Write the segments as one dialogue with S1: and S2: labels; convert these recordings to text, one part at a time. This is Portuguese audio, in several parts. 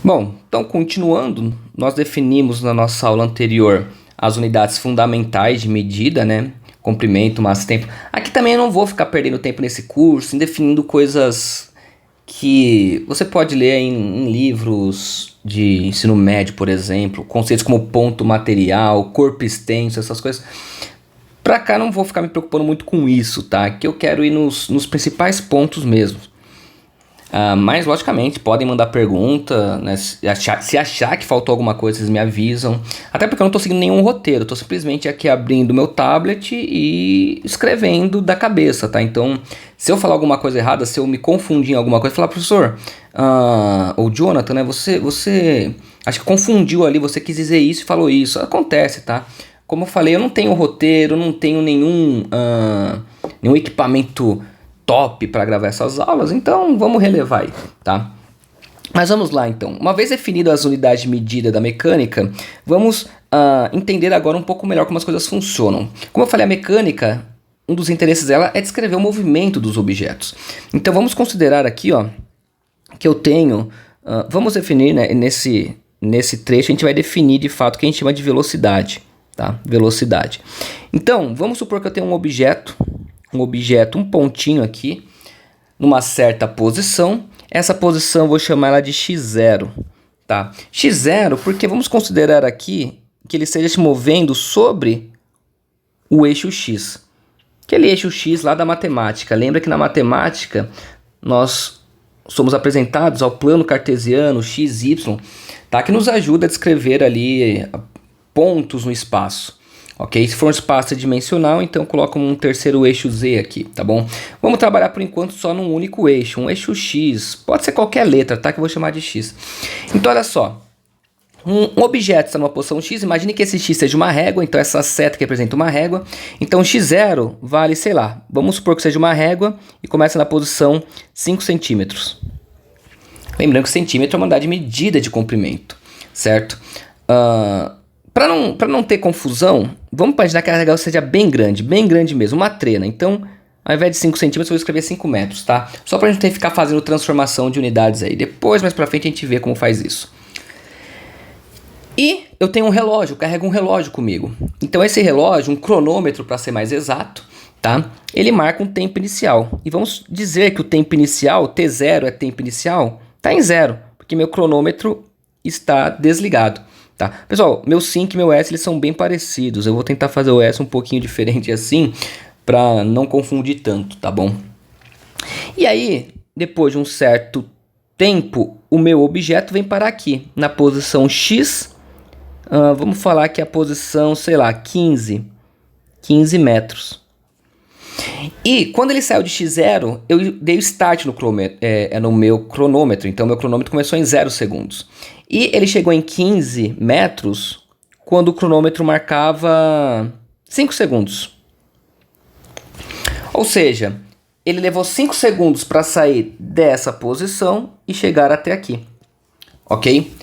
S1: Bom, então continuando, nós definimos na nossa aula anterior as unidades fundamentais de medida, né? Comprimento, massa, tempo. Aqui também eu não vou ficar perdendo tempo nesse curso, em definindo coisas que você pode ler em livros de ensino médio, por exemplo, conceitos como ponto material, corpo extenso, essas coisas. Pra cá não vou ficar me preocupando muito com isso, tá? Que eu quero ir nos principais pontos mesmo. Mas, logicamente, podem mandar pergunta, né? Se achar que faltou alguma coisa, vocês me avisam. Até porque eu não estou seguindo nenhum roteiro, estou simplesmente aqui abrindo meu tablet e escrevendo da cabeça, tá? Então, se eu falar alguma coisa errada, se eu me confundir em alguma coisa, falar, professor, ou Jonathan, né? Você acho que confundiu ali, você quis dizer isso e falou isso. Acontece, tá? Como eu falei, eu não tenho roteiro, não tenho nenhum equipamento top para gravar essas aulas, então vamos relevar aí, tá? Mas vamos lá então. Uma vez definidas as unidades de medida da mecânica, vamos entender agora um pouco melhor como as coisas funcionam. Como eu falei, a mecânica, um dos interesses dela é descrever o movimento dos objetos. Então vamos considerar aqui, ó, que eu tenho, vamos definir, né, nesse trecho a gente vai definir de fato o que a gente chama de velocidade, tá? Velocidade. Então, vamos supor que eu tenho um objeto, um pontinho aqui, numa certa posição. Essa posição eu vou chamar ela de x0, tá? x0 porque vamos considerar aqui que ele esteja se movendo sobre o eixo x. Aquele eixo x lá da matemática. Lembra que na matemática nós somos apresentados ao plano cartesiano x, y, tá? Que nos ajuda a descrever ali pontos no espaço. Ok, se for um espaço tridimensional, então coloca um terceiro eixo Z aqui, tá bom? Vamos trabalhar por enquanto só num único eixo, um eixo X. Pode ser qualquer letra, tá? Que eu vou chamar de X. Então, olha só. Um objeto está numa posição X, imagine que esse X seja uma régua, então essa seta que representa uma régua. Então, x0 vale, sei lá, vamos supor que seja uma régua e começa na posição 5 centímetros. Lembrando que centímetro é uma unidade de medida de comprimento, certo? Para não ter confusão, vamos imaginar que a régua seja bem grande mesmo, uma trena. Então, ao invés de 5 centímetros, eu vou escrever 5 metros, tá? Só para a gente ter que ficar fazendo transformação de unidades aí. Depois, mais para frente, a gente vê como faz isso. E eu tenho um relógio, eu carrego um relógio comigo. Então, esse relógio, um cronômetro para ser mais exato, tá? Ele marca um tempo inicial. E vamos dizer que o tempo inicial, T0 é tempo inicial, está em 0, porque meu cronômetro está desligado. Tá? Pessoal, meu sync e meu S eles são bem parecidos. Eu vou tentar fazer o S um pouquinho diferente assim, para não confundir tanto, tá bom? E aí, depois de um certo tempo, o meu objeto vem parar aqui, na posição X. Vamos falar que é a posição, sei lá, 15 metros. E quando ele saiu de x0, eu dei o start no meu cronômetro. Então, meu cronômetro começou em 0 segundos. E ele chegou em 15 metros quando o cronômetro marcava 5 segundos. Ou seja, ele levou 5 segundos para sair dessa posição e chegar até aqui. Ok?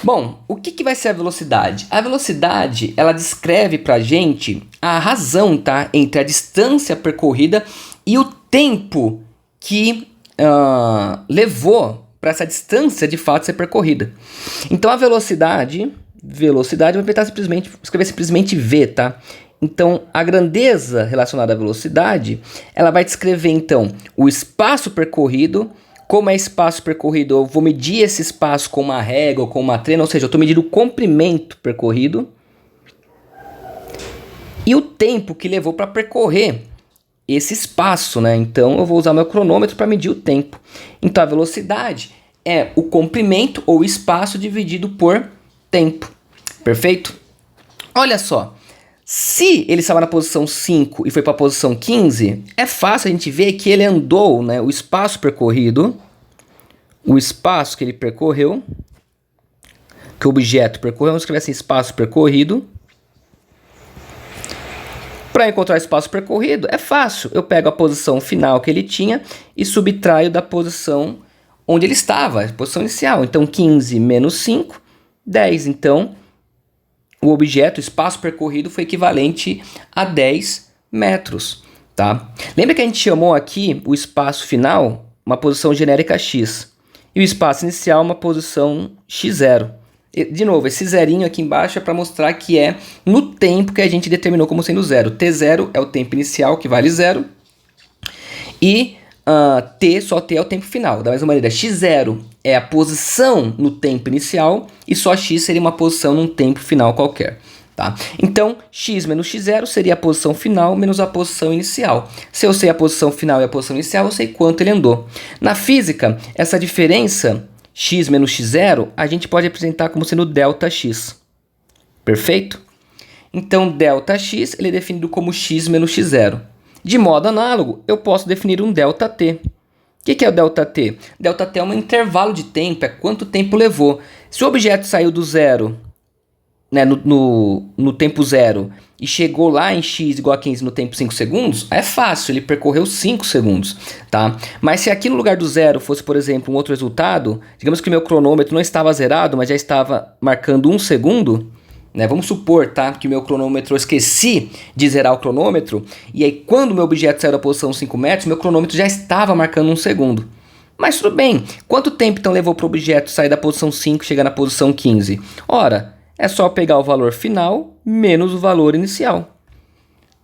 S1: Bom, o que vai ser a velocidade? A velocidade, ela descreve pra gente a razão, tá? Entre a distância percorrida e o tempo que levou para essa distância de fato ser percorrida. Então a velocidade, vou tentar escrever simplesmente V, tá? Então a grandeza relacionada à velocidade, ela vai descrever então o espaço percorrido. Como é espaço percorrido, eu vou medir esse espaço com uma régua ou com uma trena, ou seja, eu estou medindo o comprimento percorrido e o tempo que levou para percorrer esse espaço, né? Então eu vou usar meu cronômetro para medir o tempo. Então a velocidade é o comprimento ou espaço dividido por tempo. Perfeito? Olha só. Se ele estava na posição 5 e foi para a posição 15, é fácil a gente ver que ele andou, né, o espaço percorrido, o espaço que ele percorreu, que o objeto percorreu, vamos escrever assim, espaço percorrido. Para encontrar o espaço percorrido, é fácil. Eu pego a posição final que ele tinha e subtraio da posição onde ele estava, a posição inicial. Então, 15 menos 5, 10. Então, o objeto, o espaço percorrido, foi equivalente a 10 metros, tá? Lembra que a gente chamou aqui o espaço final uma posição genérica x. e o espaço inicial é uma posição x0. De novo, esse zerinho aqui embaixo é para mostrar que é no tempo que a gente determinou como sendo zero. T0 é o tempo inicial, que vale 0, e só T é o tempo final. Da mesma maneira, x0 é a posição no tempo inicial e só x seria uma posição num tempo final qualquer. Tá? Então, x menos x0 seria a posição final menos a posição inicial. Se eu sei a posição final e a posição inicial, eu sei quanto ele andou. Na física, essa diferença, x menos x0, a gente pode representar como sendo ΔX. Perfeito? Então, ΔX ele é definido como x menos x0. De modo análogo, eu posso definir um ΔT. O que é o ΔT? ΔT é um intervalo de tempo, é quanto tempo levou. Se o objeto saiu do zero, né, no tempo zero, e chegou lá em x igual a 15 no tempo 5 segundos, é fácil, ele percorreu 5 segundos, tá? Mas se aqui no lugar do zero fosse, por exemplo, um outro resultado, digamos que meu cronômetro não estava zerado, mas já estava marcando 1 segundo, né? Vamos supor, tá, que meu cronômetro, eu esqueci de zerar o cronômetro, e aí quando meu objeto saiu da posição 5 metros, meu cronômetro já estava marcando 1 segundo. Mas tudo bem, quanto tempo então levou para o objeto sair da posição 5 e chegar na posição 15? Ora, é só pegar o valor final menos o valor inicial.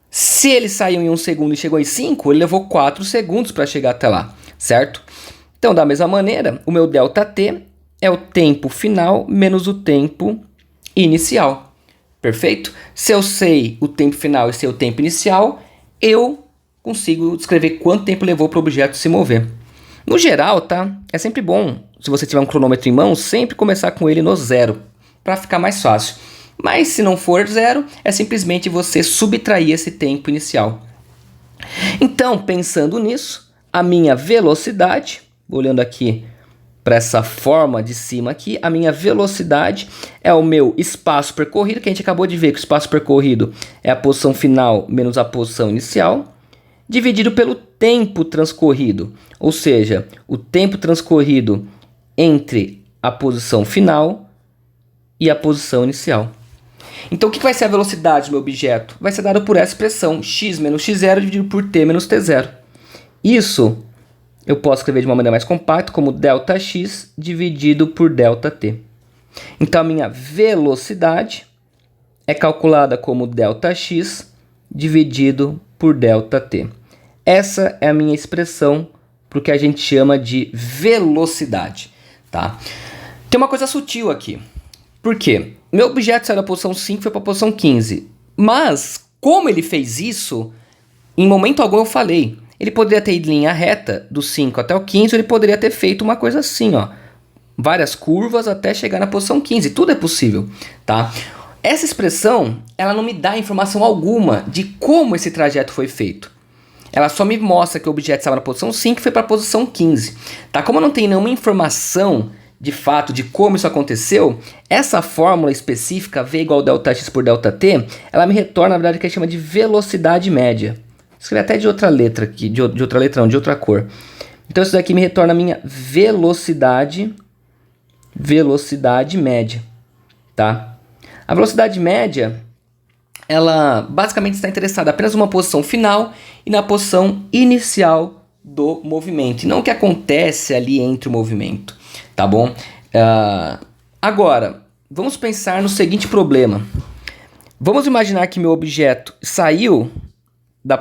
S1: Se ele saiu em 1 segundo e chegou em 5, ele levou 4 segundos para chegar até lá, certo? Então, da mesma maneira, o meu ΔT é o tempo final menos o tempo inicial. Perfeito? Se eu sei o tempo final e sei o tempo inicial, eu consigo descrever quanto tempo levou para o objeto se mover. No geral, tá? É sempre bom, se você tiver um cronômetro em mão, sempre começar com ele no zero, para ficar mais fácil. Mas se não for zero, é simplesmente você subtrair esse tempo inicial. Então, pensando nisso, a minha velocidade, olhando aqui para essa forma de cima aqui, a minha velocidade é o meu espaço percorrido, que a gente acabou de ver que o espaço percorrido é a posição final menos a posição inicial, dividido pelo tempo transcorrido, ou seja, o tempo transcorrido entre a posição final e a posição inicial. Então, o que vai ser a velocidade do meu objeto? Vai ser dado por essa expressão, x menos x0 dividido por t menos t0. Isso eu posso escrever de uma maneira mais compacta como ΔX dividido por ΔT. Então, a minha velocidade é calculada como ΔX dividido por ΔT. Essa é a minha expressão para o que a gente chama de velocidade. Tá? Tem uma coisa sutil aqui. Por quê? Meu objeto saiu da posição 5 e foi para a posição 15. Mas, como ele fez isso, em momento algum eu falei. Ele poderia ter ido em linha reta do 5 até o 15, ou ele poderia ter feito uma coisa assim, ó. Várias curvas até chegar na posição 15. Tudo é possível, tá? Essa expressão, ela não me dá informação alguma de como esse trajeto foi feito. Ela só me mostra que o objeto estava na posição 5 e foi para a posição 15. Tá? Como eu não tenho nenhuma informação de fato de como isso aconteceu, essa fórmula específica, V igual a ΔX por ΔT, ela me retorna, na verdade, o que a gente chama de velocidade média. Escrevi até de outra letra aqui, de outra cor. Então isso daqui me retorna a minha velocidade média, tá? A velocidade média, ela basicamente está interessada apenas numa posição final e na posição inicial do movimento, e não o que acontece ali entre o movimento, tá bom? Agora, vamos pensar no seguinte problema. Vamos imaginar que meu objeto saiu de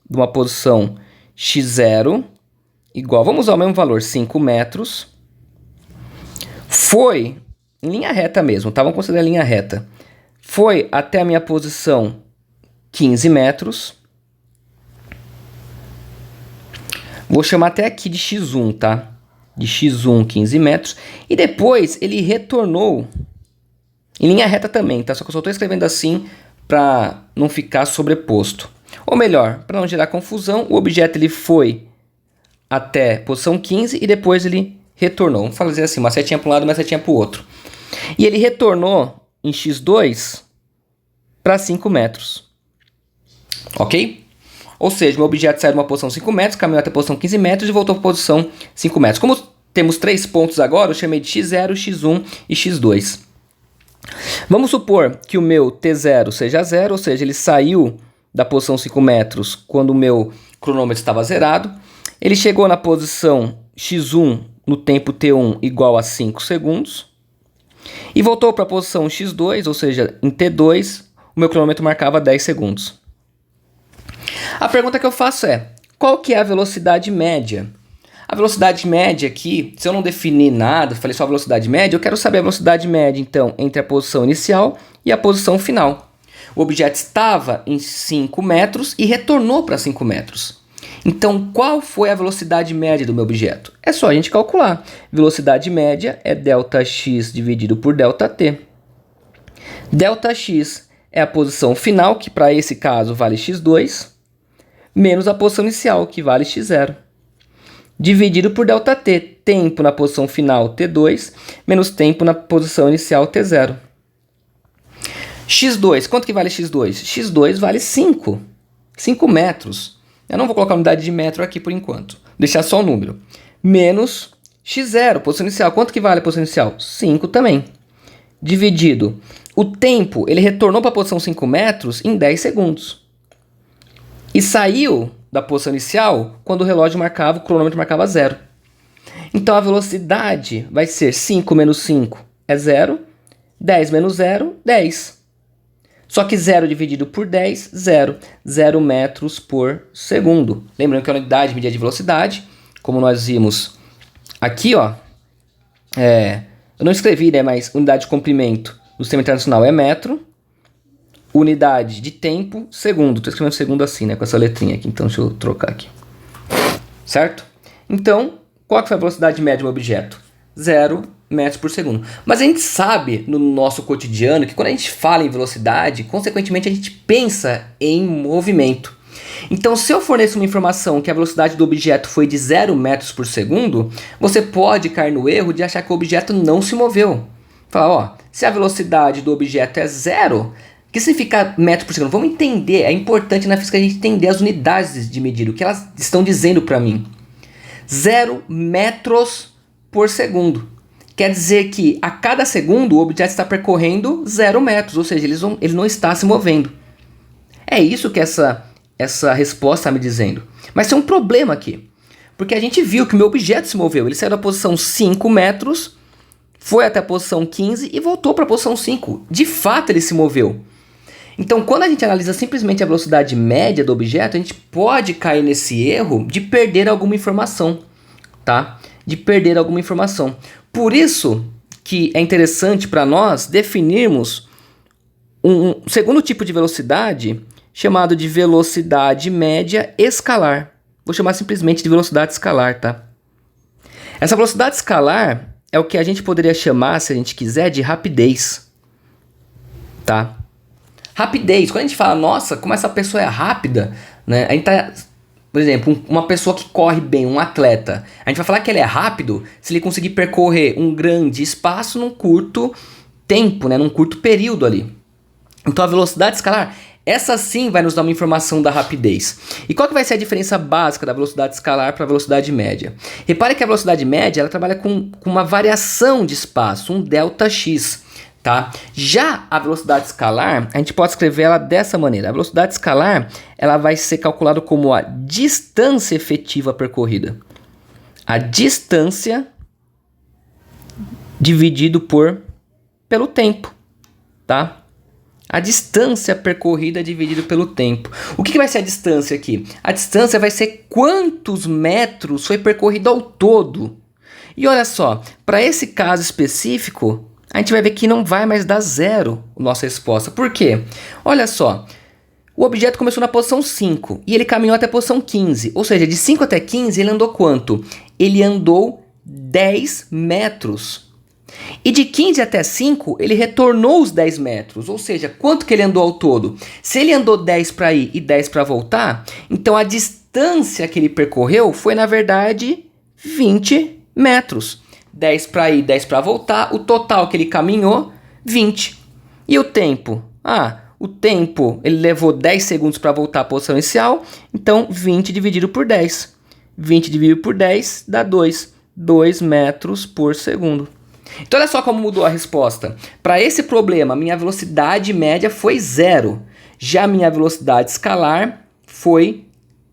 S1: uma posição x0, igual, vamos usar o mesmo valor, 5 metros, foi em linha reta mesmo, tá? Vamos considerar linha reta. Foi até a minha posição 15 metros. Vou chamar até aqui de x1, tá? De x1, 15 metros. E depois ele retornou em linha reta também, tá? Só que eu só estou escrevendo assim para não ficar sobreposto. Ou melhor, para não gerar confusão, o objeto ele foi até posição 15 e depois ele retornou. Vamos fazer assim, uma setinha para um lado e uma setinha para o outro. E ele retornou em x2 para 5 metros. Ok? Ou seja, meu objeto saiu de uma posição 5 metros, caminhou até a posição 15 metros e voltou para a posição 5 metros. Como temos 3 pontos agora, eu chamei de x0, x1 e x2. Vamos supor que o meu T0 seja 0, ou seja, ele saiu da posição 5 metros quando o meu cronômetro estava zerado. Ele chegou na posição x1 no tempo t1 igual a 5 segundos. E voltou para a posição x2, ou seja, em t2, o meu cronômetro marcava 10 segundos. A pergunta que eu faço é, qual que é a velocidade média? A velocidade média aqui, se eu não definir nada, falei só a velocidade média, eu quero saber a velocidade média, então, entre a posição inicial e a posição final. O objeto estava em 5 metros e retornou para 5 metros. Então, qual foi a velocidade média do meu objeto? É só a gente calcular. Velocidade média é ΔX dividido por ΔT. ΔX é a posição final, que para esse caso vale x2, menos a posição inicial, que vale x0. Dividido por ΔT, tempo na posição final t2, menos tempo na posição inicial t0. x2, quanto que vale x2? x2 vale 5 metros. Eu não vou colocar a unidade de metro aqui por enquanto, deixar só o número. Menos x0, posição inicial. Quanto que vale a posição inicial? 5 também. Dividido. O tempo, ele retornou para a posição 5 metros em 10 segundos. E saiu da posição inicial quando o relógio marcava, o cronômetro marcava 0. Então a velocidade vai ser 5 menos 5 é 0, 10 menos 0, 10. Só que 0 dividido por 10, 0. 0 metros por segundo. Lembrando que a unidade de medida de velocidade, como nós vimos aqui, ó, eu não escrevi, né, mas unidade de comprimento do sistema internacional é metro. Unidade de tempo, segundo. Estou escrevendo segundo assim, né, com essa letrinha aqui. Então, deixa eu trocar aqui. Certo? Então, qual que foi a velocidade média do objeto? 0 metros por segundo. Mas a gente sabe no nosso cotidiano que quando a gente fala em velocidade, consequentemente a gente pensa em movimento. Então, se eu forneço uma informação que a velocidade do objeto foi de 0 metros por segundo, você pode cair no erro de achar que o objeto não se moveu. Falar, ó, se a velocidade do objeto é 0, o que significa metro por segundo? Vamos entender, é importante na física a gente entender as unidades de medida, o que elas estão dizendo para mim. 0 metros por segundo. Quer dizer que a cada segundo o objeto está percorrendo 0 metros, ou seja, ele não está se movendo. É isso que essa resposta está me dizendo. Mas tem um problema aqui, porque a gente viu que o meu objeto se moveu. Ele saiu da posição 5 metros, foi até a posição 15 e voltou para a posição 5. De fato, ele se moveu. Então, quando a gente analisa simplesmente a velocidade média do objeto, a gente pode cair nesse erro de perder alguma informação, tá? De perder alguma informação. Por isso que é interessante para nós definirmos um segundo tipo de velocidade chamado de velocidade média escalar. Vou chamar simplesmente de velocidade escalar, tá? Essa velocidade escalar é o que a gente poderia chamar, se a gente quiser, de rapidez, tá? Rapidez, quando a gente fala, nossa, como essa pessoa é rápida, né? A gente tá... Por exemplo, uma pessoa que corre bem, um atleta, a gente vai falar que ele é rápido se ele conseguir percorrer um grande espaço num curto tempo, né, num curto período ali. Então a velocidade escalar, essa sim vai nos dar uma informação da rapidez. E qual que vai ser a diferença básica da velocidade escalar para a velocidade média? Repare que a velocidade média ela trabalha com uma variação de espaço, um ΔX. Tá? Já a velocidade escalar, a gente pode escrever ela dessa maneira. A velocidade escalar ela vai ser calculada como a distância efetiva percorrida. A distância dividido pelo tempo. Tá? A distância percorrida dividido pelo tempo. O que vai ser a distância aqui? A distância vai ser quantos metros foi percorrido ao todo. E olha só, para esse caso específico, a gente vai ver que não vai mais dar 0 a nossa resposta. Por quê? Olha só, o objeto começou na posição 5 e ele caminhou até a posição 15. Ou seja, de 5 até 15 ele andou quanto? Ele andou 10 metros. E de 15 até 5 ele retornou os 10 metros. Ou seja, quanto que ele andou ao todo? Se ele andou 10 para ir e 10 para voltar, então a distância que ele percorreu foi, na verdade, 20 metros. 10 para ir, 10 para voltar, o total que ele caminhou, 20. E o tempo? O tempo, ele levou 10 segundos para voltar à posição inicial, então 20 dividido por 10. 20 dividido por 10 dá 2. 2 metros por segundo. Então olha só como mudou a resposta. Para esse problema, minha velocidade média foi 0. Já minha velocidade escalar foi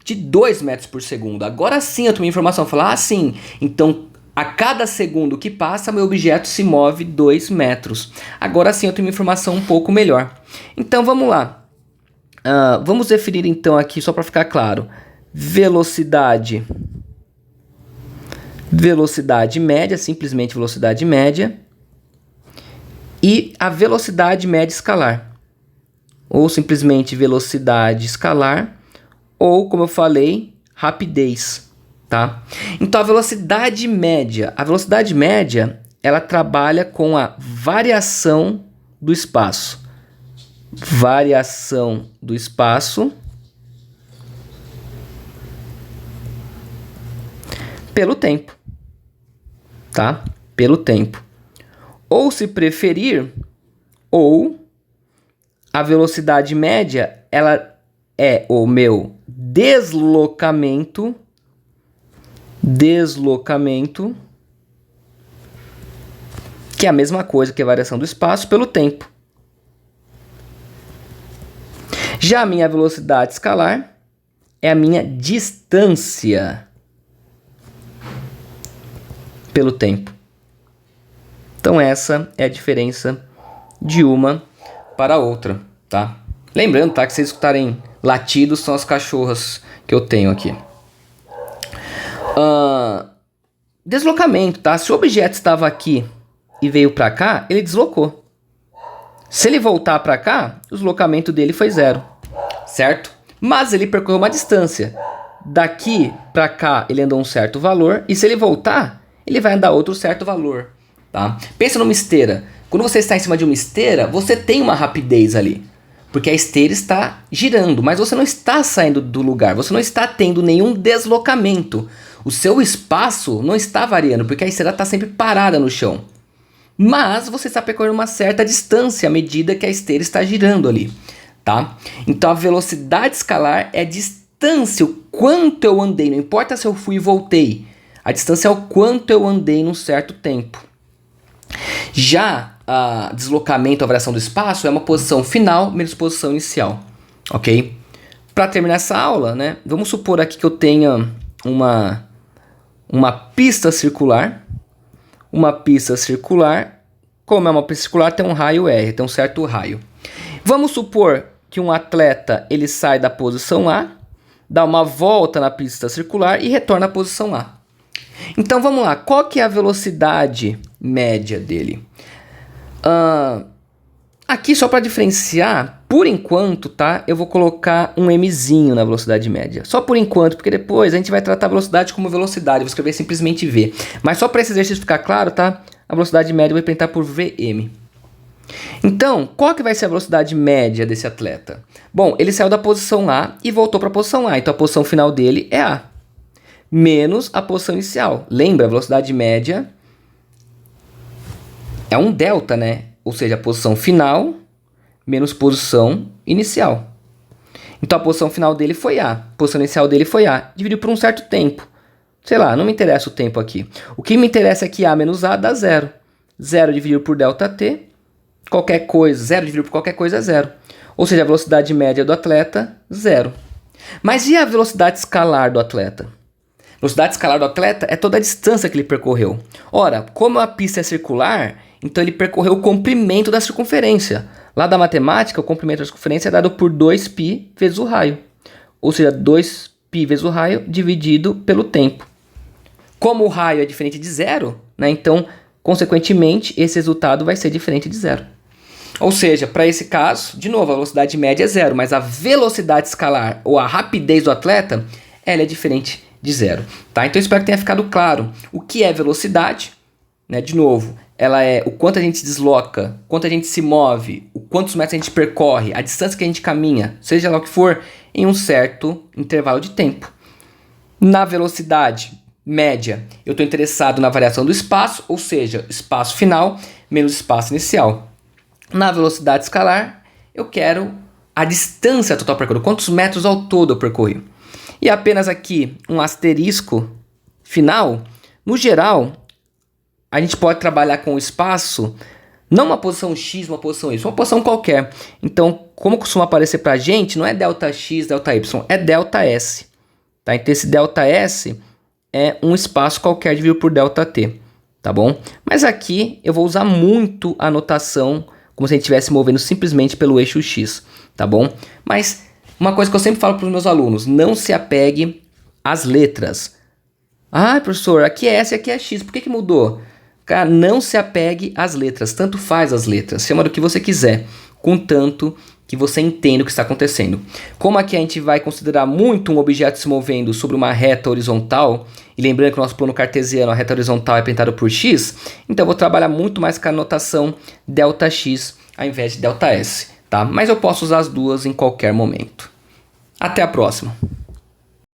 S1: de 2 metros por segundo. Agora sim eu tomei informação. Falar, sim, então A cada segundo que passa, meu objeto se move 2 metros. Agora sim eu tenho uma informação um pouco melhor. Então vamos lá. Vamos definir então aqui, só para ficar claro, velocidade média, simplesmente velocidade média, e a velocidade média escalar, ou simplesmente velocidade escalar, ou como eu falei, rapidez, tá? Então a velocidade média, ela trabalha com a variação do espaço. Variação do espaço pelo tempo, tá? Pelo tempo. Ou se preferir, ou a velocidade média, ela é o meu deslocamento, que é a mesma coisa que a variação do espaço pelo tempo. Já a minha velocidade escalar é a minha distância pelo tempo. Então essa é a diferença de uma para a outra, tá? Lembrando, tá, que se vocês escutarem latidos, são as cachorras que eu tenho aqui. Deslocamento, tá? Se o objeto estava aqui e veio para cá, ele deslocou. Se ele voltar para cá, o deslocamento dele foi 0, certo? Mas ele percorreu uma distância. Daqui para cá ele andou um certo valor, e se ele voltar, ele vai andar outro certo valor, tá? Pensa numa esteira. Quando você está em cima de uma esteira, você tem uma rapidez ali, porque a esteira está girando, mas você não está saindo do lugar, você não está tendo nenhum deslocamento. O seu espaço não está variando, porque a esteira está sempre parada no chão. Mas você está percorrendo uma certa distância à medida que a esteira está girando ali, tá? Então a velocidade escalar é a distância, o quanto eu andei, não importa se eu fui e voltei. A distância é o quanto eu andei num certo tempo. Já a deslocamento, a variação do espaço, é uma posição final menos posição inicial, ok? Para terminar essa aula, né, vamos supor aqui que eu tenha uma pista circular. Uma pista circular, como é uma pista circular, tem um raio R, tem um certo raio. Vamos supor que um atleta ele sai da posição A, dá uma volta na pista circular e retorna à posição A. Então vamos lá, qual que é a velocidade média dele? Aqui só para diferenciar, por enquanto, tá? Eu vou colocar um mzinho na velocidade média. Só por enquanto, porque depois a gente vai tratar a velocidade como velocidade. Vou escrever simplesmente V. Mas só para esse exercício ficar claro, tá? A velocidade média eu vou representar por Vm. Então, qual que vai ser a velocidade média desse atleta? Bom, ele saiu da posição A e voltou para a posição A. Então a posição final dele é A. Menos a posição inicial. Lembra, a velocidade média é um delta, né? Ou seja, a posição final menos posição inicial. Então a posição final dele foi A, a posição inicial dele foi A, dividido por um certo tempo. Sei lá, não me interessa o tempo aqui. O que me interessa é que A menos A dá 0. 0 dividido por ΔT, qualquer coisa, 0 dividido por qualquer coisa é 0. Ou seja, a velocidade média do atleta, 0. Mas e a velocidade escalar do atleta? A velocidade escalar do atleta é toda a distância que ele percorreu. Ora, como a pista é circular, então ele percorreu o comprimento da circunferência. Lá da matemática, o comprimento da circunferência é dado por 2π vezes o raio. Ou seja, 2π vezes o raio dividido pelo tempo. Como o raio é diferente de 0, né, então, consequentemente, esse resultado vai ser diferente de 0. Ou seja, para esse caso, de novo, a velocidade média é 0, mas a velocidade escalar, ou a rapidez do atleta, ela é diferente de 0. Tá? Então, espero que tenha ficado claro o que é velocidade. Né? De novo, ela é o quanto a gente se desloca, quanto a gente se move, o quantos metros a gente percorre, a distância que a gente caminha, seja lá o que for, em um certo intervalo de tempo. Na velocidade média, eu estou interessado na variação do espaço, ou seja, espaço final menos espaço inicial. Na velocidade escalar, eu quero a distância total percorrida, quantos metros ao todo eu percorri. E apenas aqui um asterisco final. No geral, a gente pode trabalhar com o espaço, não uma posição X, uma posição Y, uma posição qualquer. Então, como costuma aparecer para a gente, não é ΔX, ΔY, é ΔS. Tá? Então, esse ΔS é um espaço qualquer dividido por ΔT, tá bom? Mas aqui eu vou usar muito a notação como se a gente estivesse movendo simplesmente pelo eixo X, tá bom? Mas uma coisa que eu sempre falo para os meus alunos, não se apegue às letras. Ah, professor, aqui é S e aqui é X, por que mudou? Cara, não se apegue às letras, tanto faz as letras, chama do que você quiser, contanto que você entenda o que está acontecendo. Como aqui a gente vai considerar muito um objeto se movendo sobre uma reta horizontal, e lembrando que o nosso plano cartesiano, a reta horizontal é representada por x, então eu vou trabalhar muito mais com a notação ΔX ao invés de ΔS, tá? Mas eu posso usar as duas em qualquer momento. Até a próxima!